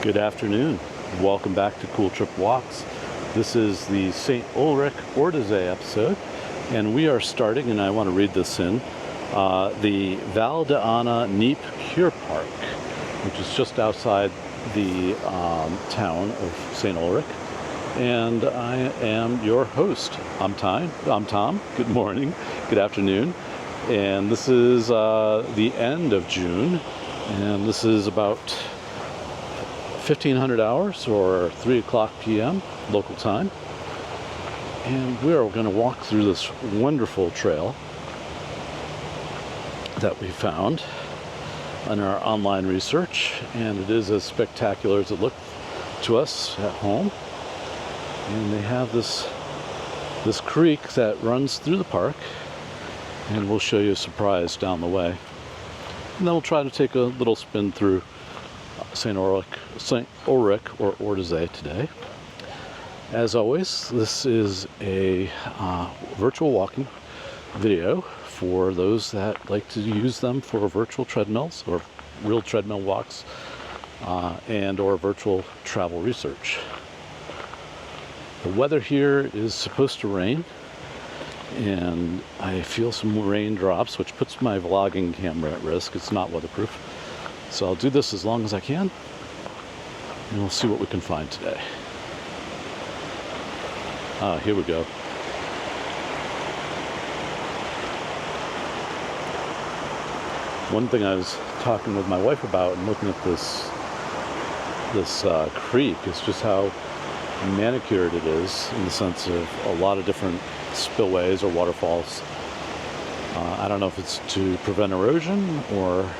Good afternoon. Welcome back to Cool Trip Walks. This is the St. Ulrich Ortisei episode, and we are starting, and I want to read this in, the Gardena Kneipp Pure Park, which is just outside the town of St. Ulrich. And I am your host. I'm Tom. Good morning. Good afternoon. And this is the end of June, and this is about 1500 hours or 3 o'clock p.m. local time, and we're going to walk through this wonderful trail that we found in our online research, and it is as spectacular as it looked to us at home. And they have this creek that runs through the park, and we'll show you a surprise down the way, and then we'll try to take a little spin through St. Ulrich or Ortisei today. As always, this is a virtual walking video for those that like to use them for virtual treadmills or real treadmill walks and or virtual travel research. The weather here is supposed to rain, and I feel some raindrops, which puts my vlogging camera at risk. It's not weatherproof. So I'll do this as long as I can, and we'll see what we can find today. Here we go. One thing I was talking with my wife about and looking at this creek is just how manicured it is, in the sense of a lot of different spillways or waterfalls. I don't know if it's to prevent erosion or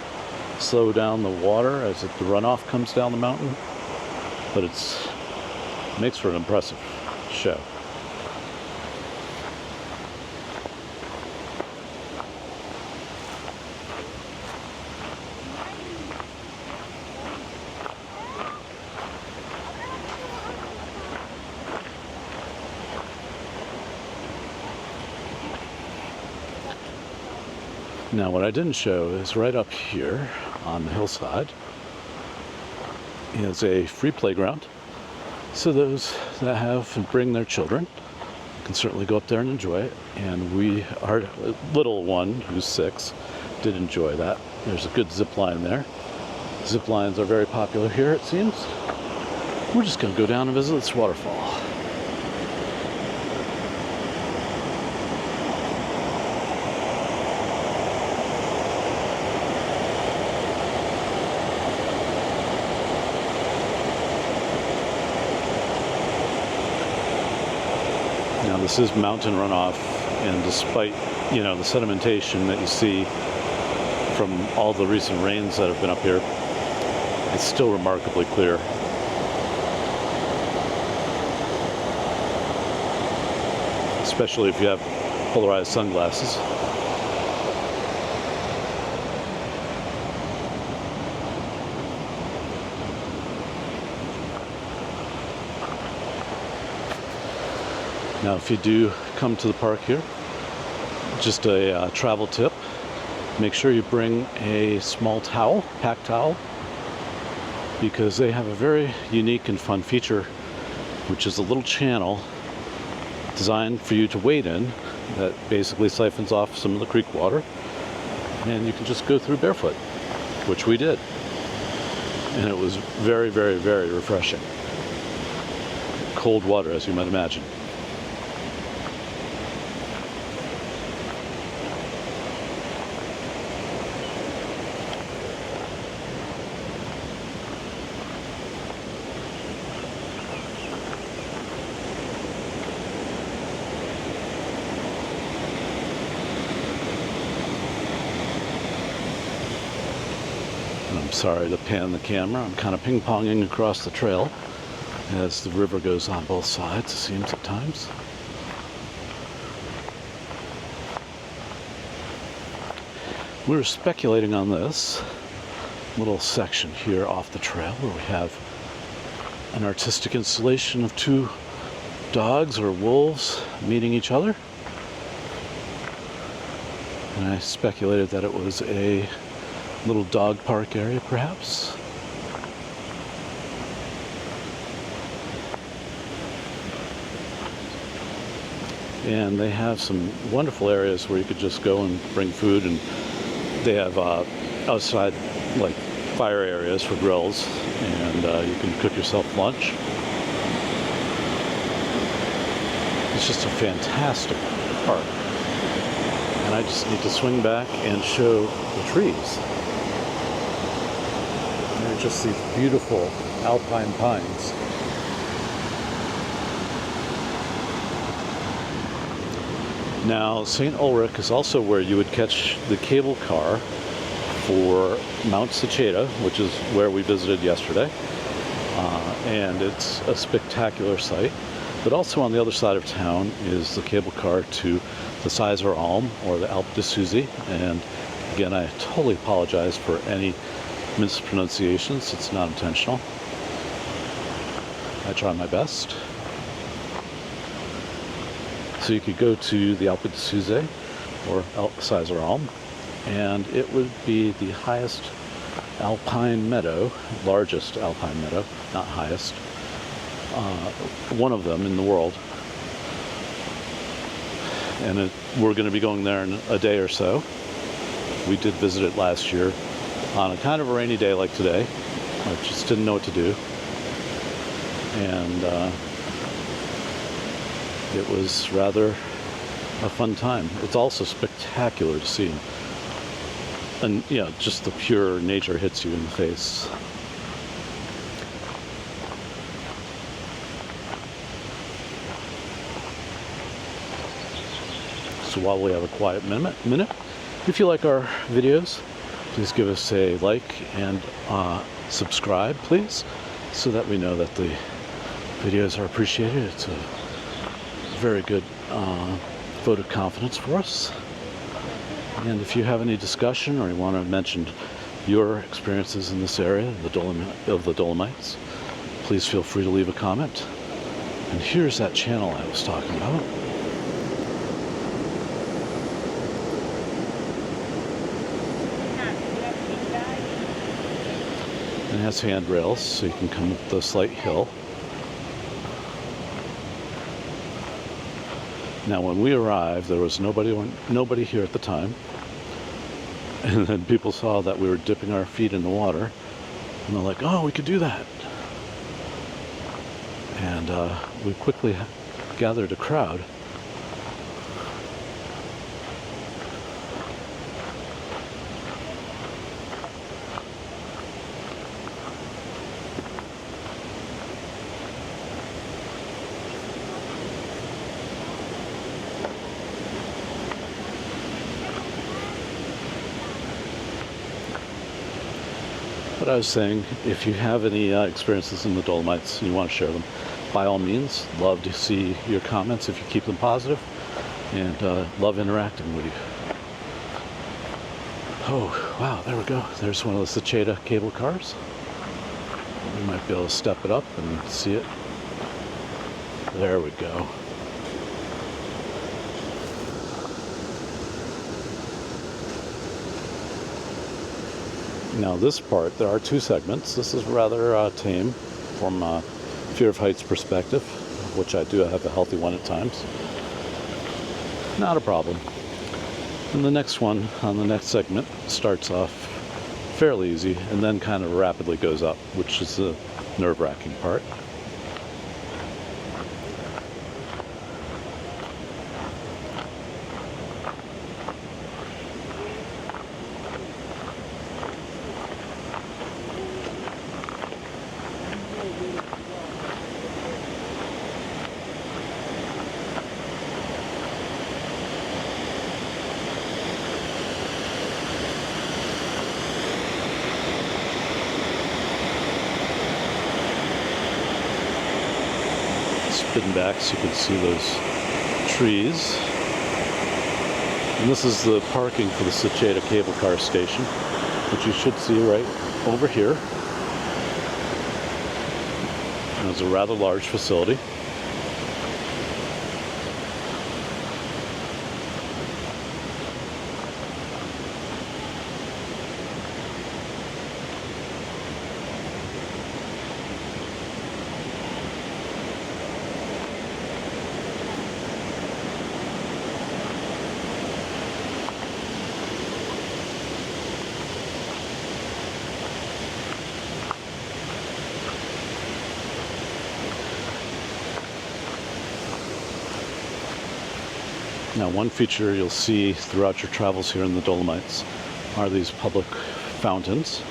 slow down the water as the runoff comes down the mountain, but it makes for an impressive show. Now, what I didn't show is right up here on the hillside is a free playground. So those that have and bring their children can certainly go up there and enjoy it. And our little one, who's 6, did enjoy that. There's a good zip line there. Zip lines are very popular here, it seems. We're just going to go down and visit this waterfall. Now, this is mountain runoff, and despite, the sedimentation that you see from all the recent rains that have been up here, it's still remarkably clear. Especially if you have polarized sunglasses. Now, if you do come to the park here, just a travel tip, make sure you bring a small towel, pack towel, because they have a very unique and fun feature, which is a little channel designed for you to wade in that basically siphons off some of the creek water, and you can just go through barefoot, which we did. And it was very, very, very refreshing. Cold water, as you might imagine. I'm sorry to pan the camera. I'm kind of ping-ponging across the trail as the river goes on both sides, it seems at times. We were speculating on this little section here off the trail where we have an artistic installation of 2 dogs or wolves meeting each other. And I speculated that it was a little dog park area, perhaps. And they have some wonderful areas where you could just go and bring food, and they have outside like fire areas for grills, and you can cook yourself lunch. It's just a fantastic park. And I just need to swing back and show the trees. And they're just these beautiful alpine pines. Now, St. Ulrich is also where you would catch the cable car for Mount Seceda, which is where we visited yesterday. And it's a spectacular sight. But also on the other side of town is the cable car to the Seiser Alm, or the Alp de Suzy. And again, I totally apologize for any mispronunciations. It's not intentional. I try my best. So you could go to the Alp de Suzy, or Seiser Alm, and it would be the highest alpine meadow, largest alpine meadow, not highest, one of them in the world. And we're going to be going there in a day or so. We did visit it last year on a kind of a rainy day like today. I just didn't know what to do. And it was rather a fun time. It's also spectacular to see. And yeah, just the pure nature hits you in the face. So while we have a quiet minute, if you like our videos, please give us a like and subscribe, please, so that we know that the videos are appreciated. It's a very good vote of confidence for us. And if you have any discussion or you want to mention your experiences in this area of the Dolomites, please feel free to leave a comment. And here's that channel I was talking about. And it has handrails, so you can come up the slight hill. Now, when we arrived, there was nobody here at the time. And then people saw that we were dipping our feet in the water, and they're like, "Oh, we could do that." And we quickly gathered a crowd. But I was saying, if you have any experiences in the Dolomites and you want to share them, by all means, love to see your comments if you keep them positive, and love interacting with you. Oh, wow, there we go. There's one of the Seceda cable cars. We might be able to step it up and see it. There we go. Now this part, there are two segments. This is rather tame from a fear of heights perspective, which I do have a healthy one at times. Not a problem. And the next one, on the next segment, starts off fairly easy and then kind of rapidly goes up, which is the nerve-wracking part. Spin back so you can see those trees. And this is the parking for the Seceda cable car station, which you should see right over here. And it's a rather large facility. Now, one feature you'll see throughout your travels here in the Dolomites are these public fountains.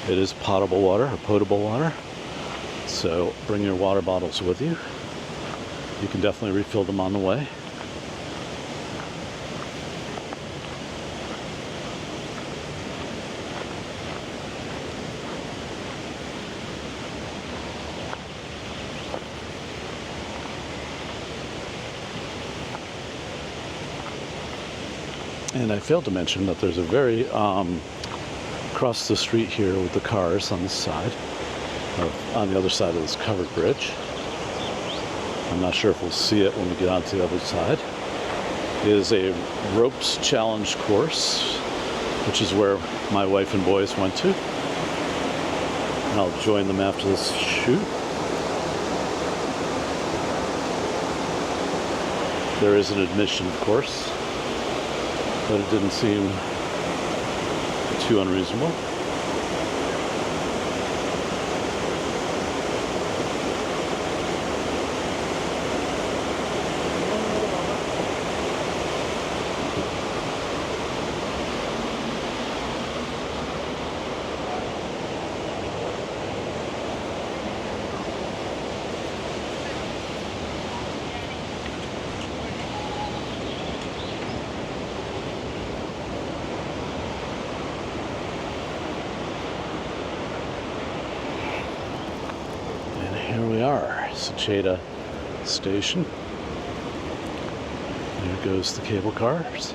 It is potable water or potable water, so bring your water bottles with you. You can definitely refill them on the way. And I failed to mention that there's a very, across the street here with the cars on this side, or on the other side of this covered bridge. I'm not sure if we'll see it when we get onto the other side. Is a ropes challenge course, which is where my wife and boys went to. And I'll join them after this shoot. There is an admission, of course, but it didn't seem too unreasonable. Here we are, Seceda station. There goes the cable cars.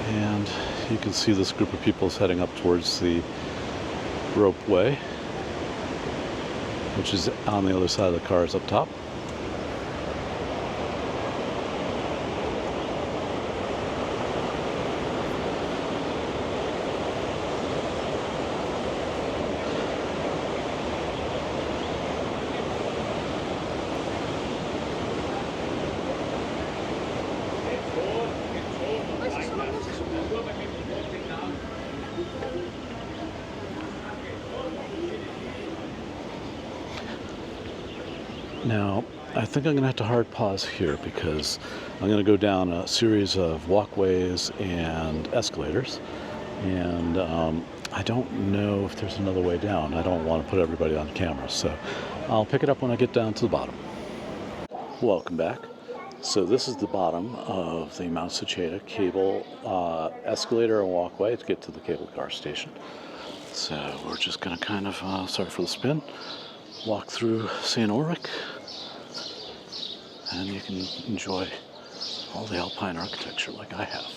And you can see this group of people is heading up towards the ropeway, which is on the other side of the cars up top. Now, I think I'm going to have to hard pause here because I'm going to go down a series of walkways and escalators, and I don't know if there's another way down. I don't want to put everybody on camera, so I'll pick it up when I get down to the bottom. Welcome back. So this is the bottom of the Mount Seceda cable escalator and walkway to get to the cable car station. So we're just going to kind of, sorry for the spin, walk through St. Ulrich, and you can enjoy all the alpine architecture like I have.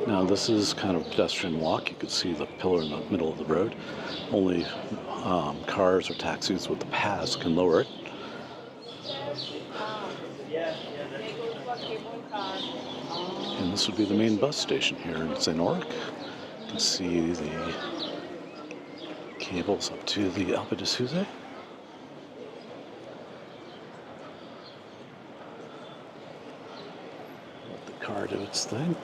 Now this is kind of a pedestrian walk. You can see the pillar in the middle of the road. Only cars or taxis with the pass can lower it. And this would be the main bus station here in St. Ulrich. You can see the cables up to the Ulrich. Let the car do its thing.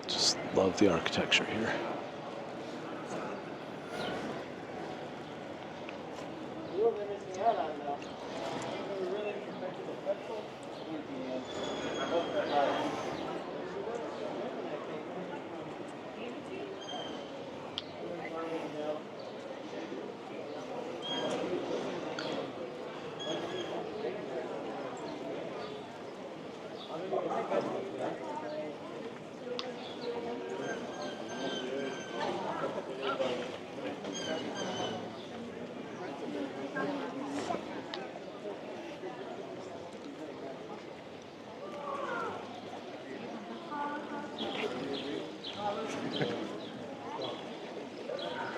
Just love the architecture here.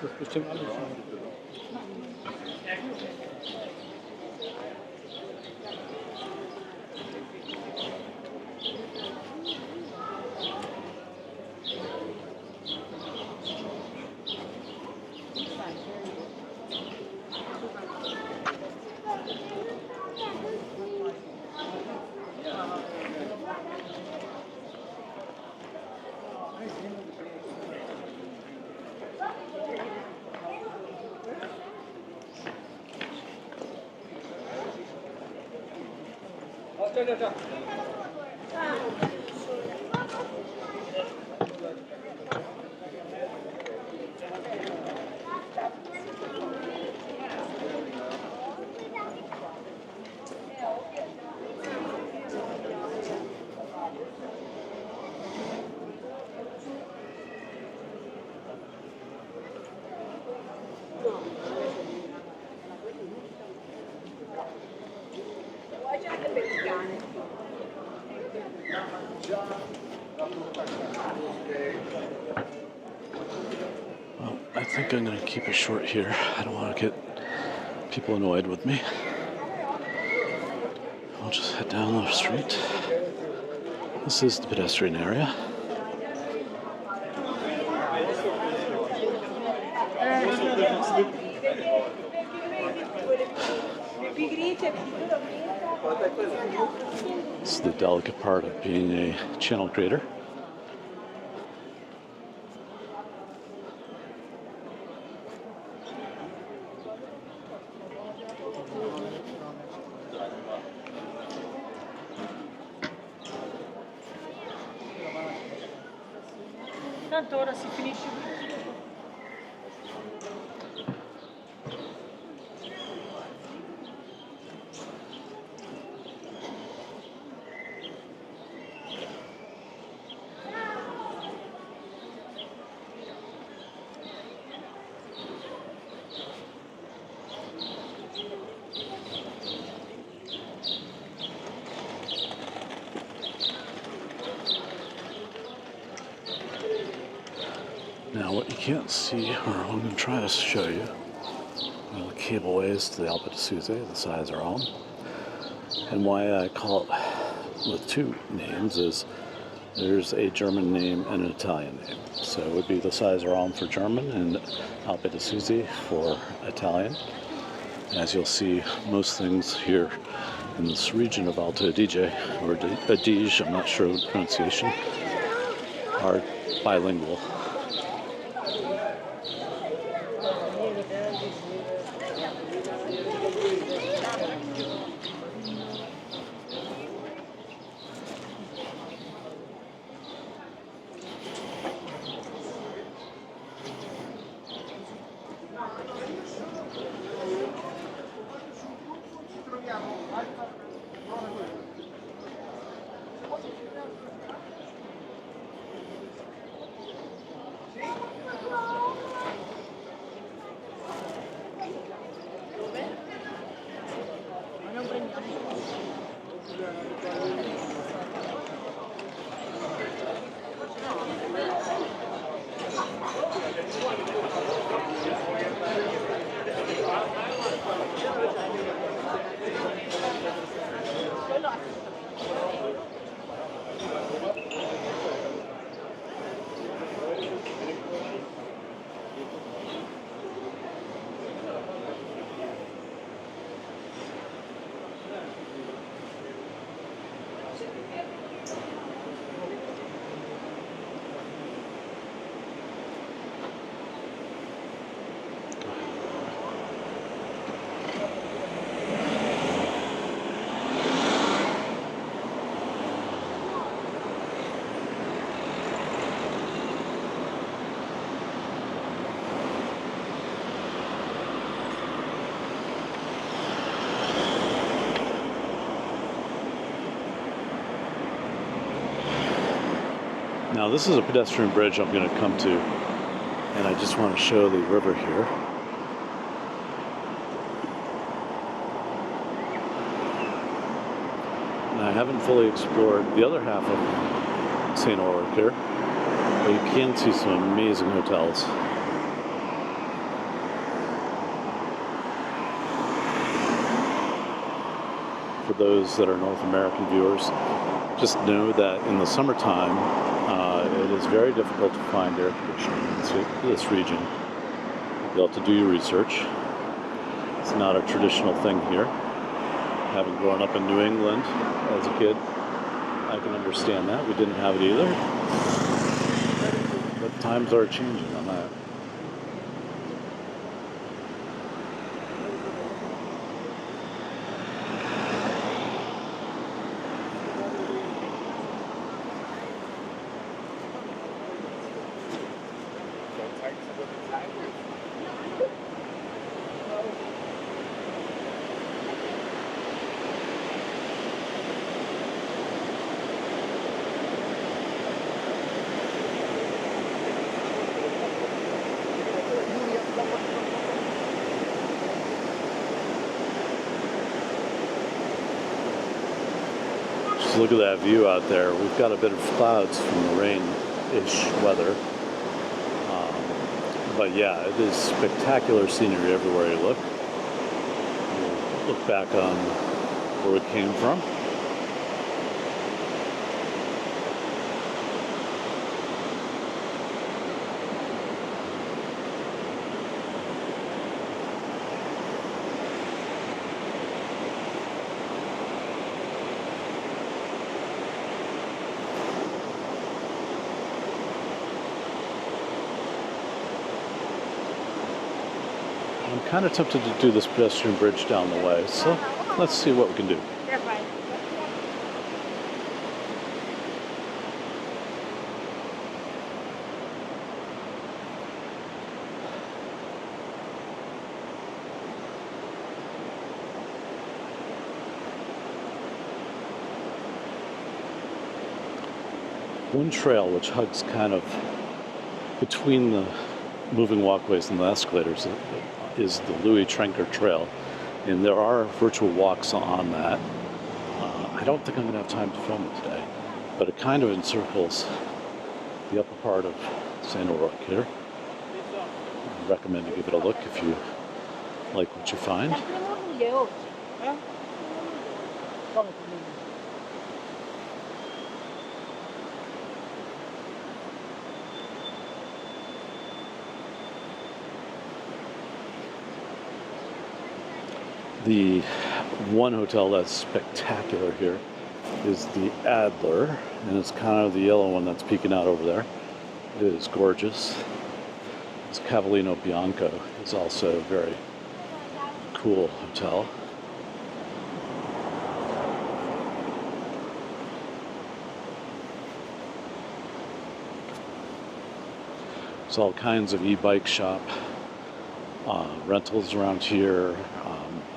Das ist bestimmt alles. Well, I think I'm going to keep it short here. I don't want to get people annoyed with me. I'll just head down the street. This is the pedestrian area. This is the delicate part of being a channel creator. Tanto ora si finisce. Now what you can't see, or I'm going to try to show you, are the cableways to the Alpe d'Huez, the Seiser Alm. And why I call it with two names is there's a German name and an Italian name. So it would be the Seiser Alm for German and Alpe d'Huez for Italian. As you'll see, most things here in this region of Alto Adige, or Adige, I'm not sure of the pronunciation, are bilingual. Now this is a pedestrian bridge I'm going to come to, and I just want to show the river here. And I haven't fully explored the other half of St. Ulrich here, but you can see some amazing hotels. for those that are North American viewers, just know that in the summertime, it is very difficult to find air conditioning in this region. You'll have to do your research. It's not a traditional thing here. Having grown up in New England as a kid, I can understand that. We didn't have it either. But times are changing on that. Just look at that view out there. We've got a bit of clouds from the rain-ish weather. But yeah, it is spectacular scenery everywhere you look. We'll look back on where we came from. I'm kind of tempted to do this pedestrian bridge down the way, so let's see what we can do. One trail which hugs kind of between the moving walkways and the escalators is the Louis Trenker Trail, and there are virtual walks on that. I don't think I'm going to have time to film it today, but it kind of encircles the upper part of St. Ulrich here. I recommend you give it a look if you like what you find. The one hotel that's spectacular here is the Adler, and it's kind of the yellow one that's peeking out over there. It is gorgeous. This Cavallino Bianco is also a very cool hotel. There's all kinds of e-bike shop rentals around here.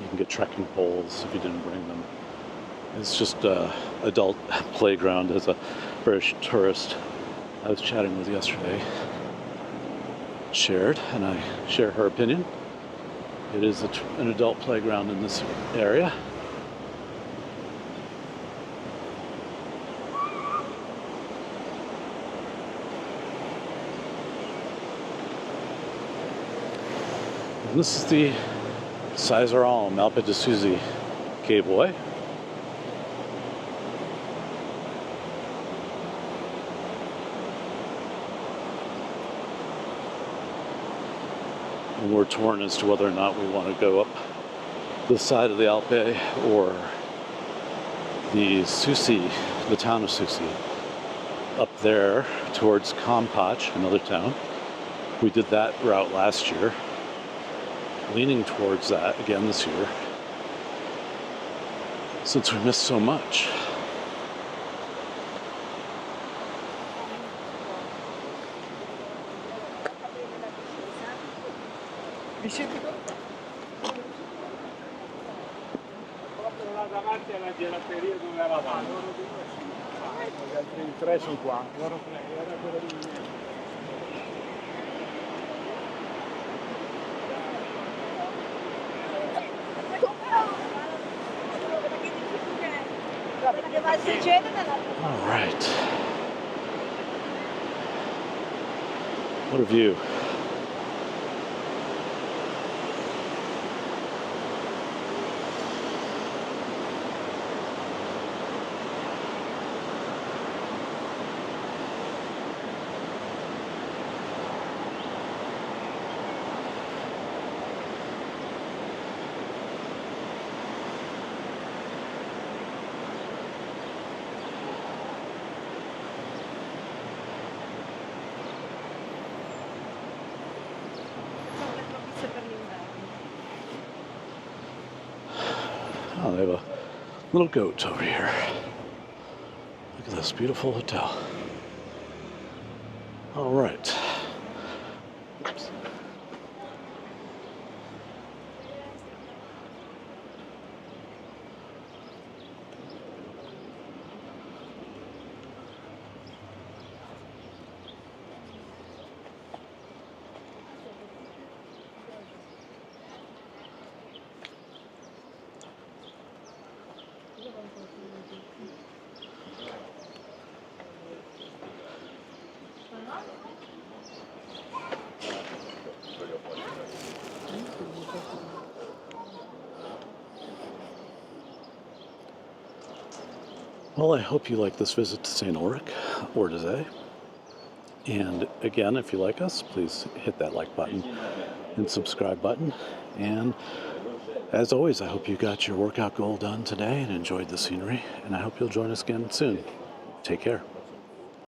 You can get trekking poles if you didn't bring them. It's just an adult playground as a British tourist I was chatting with yesterday shared, and I share her opinion. It is an adult playground in this area. And this is the Seiser Alm Alpe de Suzy cableway. And we're torn as to whether or not we want to go up this side of the Alpe or the Sucy, the town of Sucy, up there towards Kompach, another town. We did that route last year. Leaning towards that again this year, since we missed so much. All right. What a view. Oh, they have a little goat over here. Look at this beautiful hotel. All right. Oops. Well, I hope you like this visit to St. Ulrich, Ortisei. And again, if you like us, please hit that like button and subscribe button. And as always, I hope you got your workout goal done today and enjoyed the scenery. And I hope you'll join us again soon. Take care.